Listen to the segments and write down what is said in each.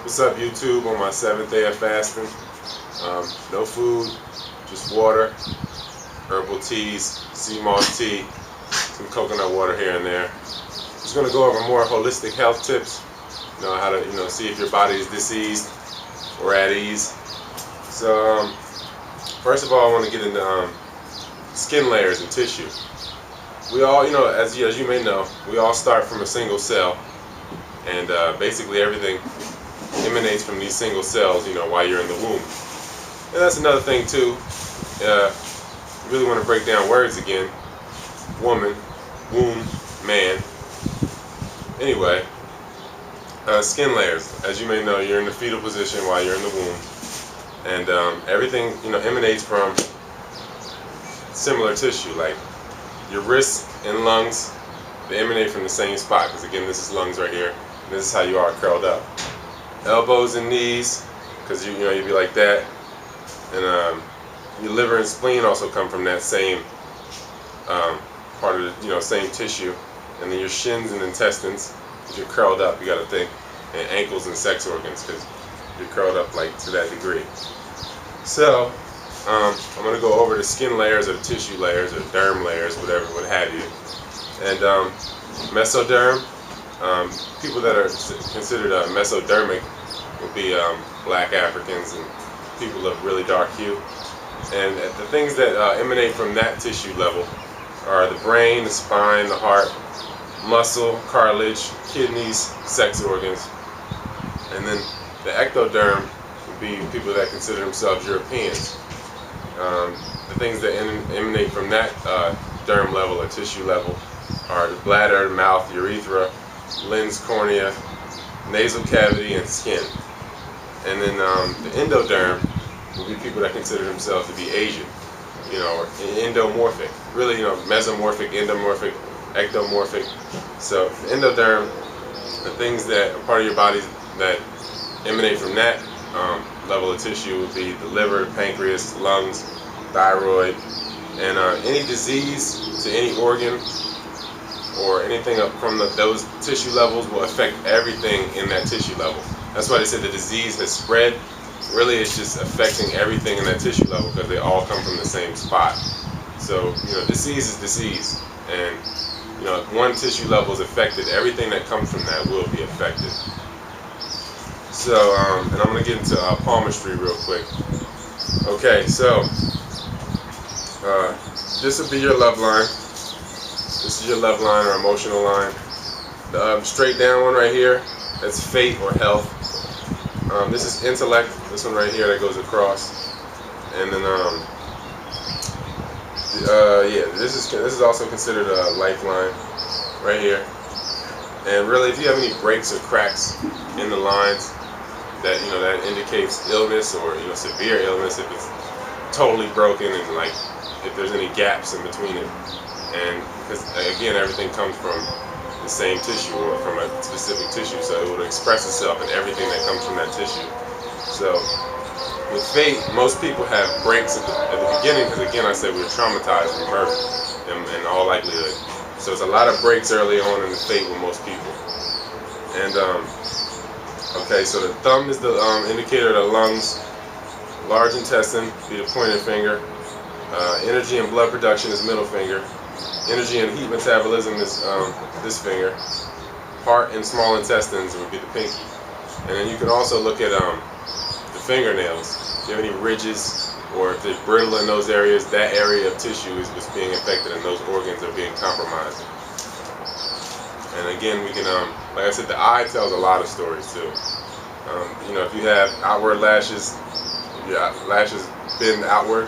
What's up, YouTube? On my 7th day of fasting. No food, just water, herbal teas, sea moss tea, some coconut water here and there. Just going to go over more holistic health tips. How to see if your body is diseased or at ease. So first of all, I want to get into skin layers and tissue. We all, as you may know, we all start from a single cell, and basically everything emanates from these single cells, while you're in the womb. And that's another thing too. You really want to break down words again. Woman, womb, man. Anyway, skin layers. As you may know, you're in the fetal position while you're in the womb, and everything emanates from similar tissue. Like your wrists and lungs, they emanate from the same spot. Because again, this is lungs right here. And this is how you are curled up. Elbows and knees, because you'd be like that, and your liver and spleen also come from that same part of the same tissue, and then your shins and intestines, because you're curled up, you got to think, and ankles and sex organs, because you're curled up like to that degree. So I'm going to go over the skin layers or the tissue layers or derm layers, whatever, what have you, and mesoderm. People that are considered mesodermic would be black Africans and people of really dark hue. And the things that emanate from that tissue level are the brain, the spine, the heart, muscle, cartilage, kidneys, sex organs. And then the ectoderm would be people that consider themselves Europeans. The things that emanate from that derm level or tissue level are the bladder, mouth, urethra, lens, cornea, nasal cavity, and skin. And then the endoderm will be people that consider themselves to be Asian, or endomorphic. Really, mesomorphic, endomorphic, ectomorphic. So the endoderm, the things that are part of your body that emanate from that level of tissue would be the liver, pancreas, lungs, thyroid, and any disease to any organ or anything up from those tissue levels will affect everything in that tissue level. That's why they said the disease has spread. Really, it's just affecting everything in that tissue level because they all come from the same spot. So, disease is disease. And, if one tissue level is affected, everything that comes from that will be affected. So, and I'm going to get into palmistry real quick. Okay, so, this will be your love line. This is your love line or emotional line. The straight down one right here, that's fate or health. This is intellect. This one right here that goes across. And then, this is also considered a lifeline right here. And really, if you have any breaks or cracks in the lines, that that indicates illness or severe illness. If it's totally broken and like if there's any gaps in between it. And because again, everything comes from the same tissue or from a specific tissue, so it will express itself in everything that comes from that tissue. So with fate, most people have breaks at the beginning because again, I said we were traumatized from birth in all likelihood. So it's a lot of breaks early on in the fate with most people. And okay, so the thumb is the indicator of the lungs. Large intestine be the pointer finger. Energy and blood production is middle finger. Energy and heat metabolism is this finger. Heart and small intestines would be the pinky. And then you can also look at the fingernails. If you have any ridges or if they're brittle in those areas, that area of tissue is what's being affected and those organs are being compromised. And again, we can, like I said, the eye tells a lot of stories too. If you have outward lashes, if your lashes bend outward,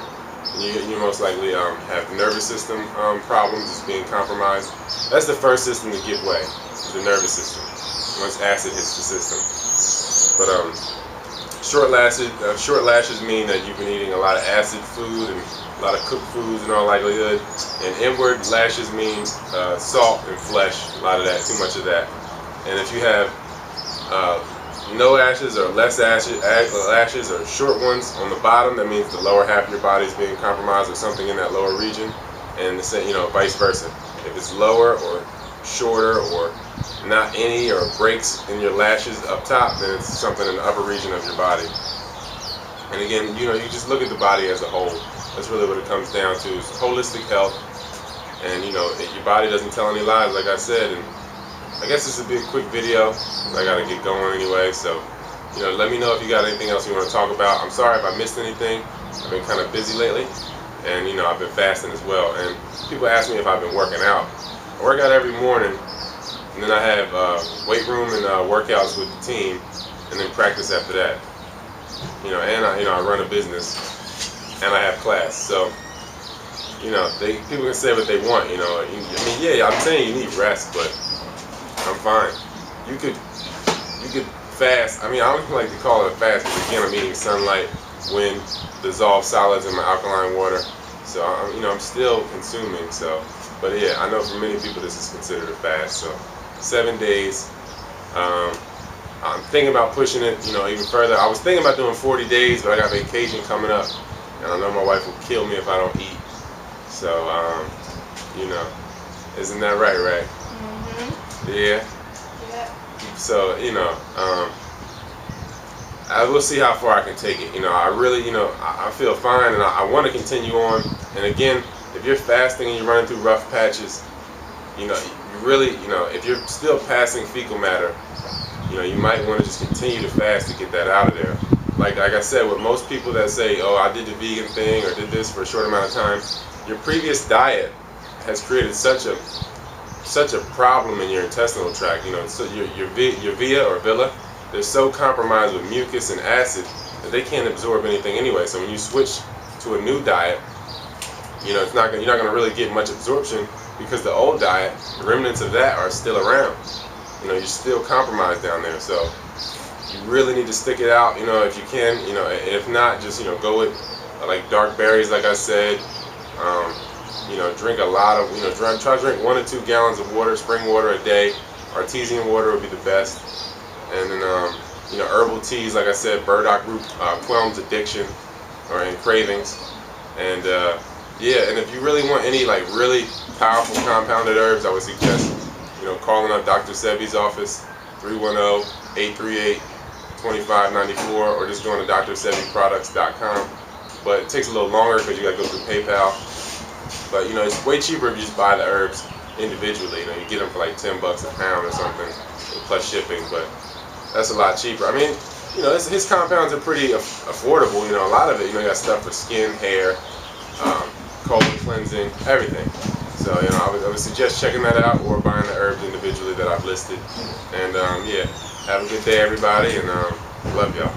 you most likely have nervous system problems. It's being compromised. That's the first system to give way, the nervous system, once acid hits the system. But short lashes mean that you've been eating a lot of acid food and a lot of cooked foods in all likelihood. And inward lashes mean salt and flesh, a lot of that, too much of that. And if you have no lashes or less lashes or short ones on the bottom, that means the lower half of your body is being compromised or something in that lower region, and vice versa. If it's lower or shorter or not any or breaks in your lashes up top, then it's something in the upper region of your body. And again, you just look at the body as a whole. That's really what it comes down to, is holistic health. And your body doesn't tell any lies, like I said. And I guess this will be a quick video. I gotta get going anyway, so let me know if you got anything else you want to talk about. I'm sorry if I missed anything. I've been kind of busy lately, and I've been fasting as well. And people ask me if I've been working out. I work out every morning, and then I have weight room and workouts with the team, and then practice after that. And I run a business, and I have class. So people can say what they want. Yeah, I'm saying you need rest, but I'm fine. You could fast. I don't even like to call it a fast because again, I'm eating sunlight, wind, dissolved solids in my alkaline water. So I'm still consuming. So, but yeah, I know for many people this is considered a fast. So 7 days. I'm thinking about pushing it, even further. I was thinking about doing 40 days, but I got vacation coming up, and I know my wife will kill me if I don't eat. So, isn't that right, Ray? Mm-hmm. Yeah. Yeah. So, I will see how far I can take it. I really, I feel fine, and I want to continue on. And again, if you're fasting and you're running through rough patches, you really, if you're still passing fecal matter, you might want to just continue to fast to get that out of there. Like I said, with most people that say, oh, I did the vegan thing or did this for a short amount of time, your previous diet has created such a problem in your intestinal tract. So your via or villi, they're so compromised with mucus and acid that they can't absorb anything anyway. So when you switch to a new diet, you're not going to really get much absorption because the old diet, the remnants of that are still around. You're still compromised down there. So you really need to stick it out, if you can, and if not, just, go with like dark berries, like I said. Drink a lot of, try to drink 1 to 2 gallons of water, spring water a day. Artesian water would be the best. And then, herbal teas, like I said, burdock root quelms addiction and cravings. And yeah, and if you really want any like really powerful compounded herbs, I would suggest, calling up Dr. Sebi's office, 310-838-2594, or just going to drsebiproducts.com. But it takes a little longer because you got to go through PayPal. But it's way cheaper if you just buy the herbs individually. You get them for like $10 a pound or something, plus shipping. But that's a lot cheaper. His compounds are pretty affordable. A lot of it, you got stuff for skin, hair, colon cleansing, everything. So I would suggest checking that out or buying the herbs individually that I've listed. And yeah, have a good day, everybody, and love y'all.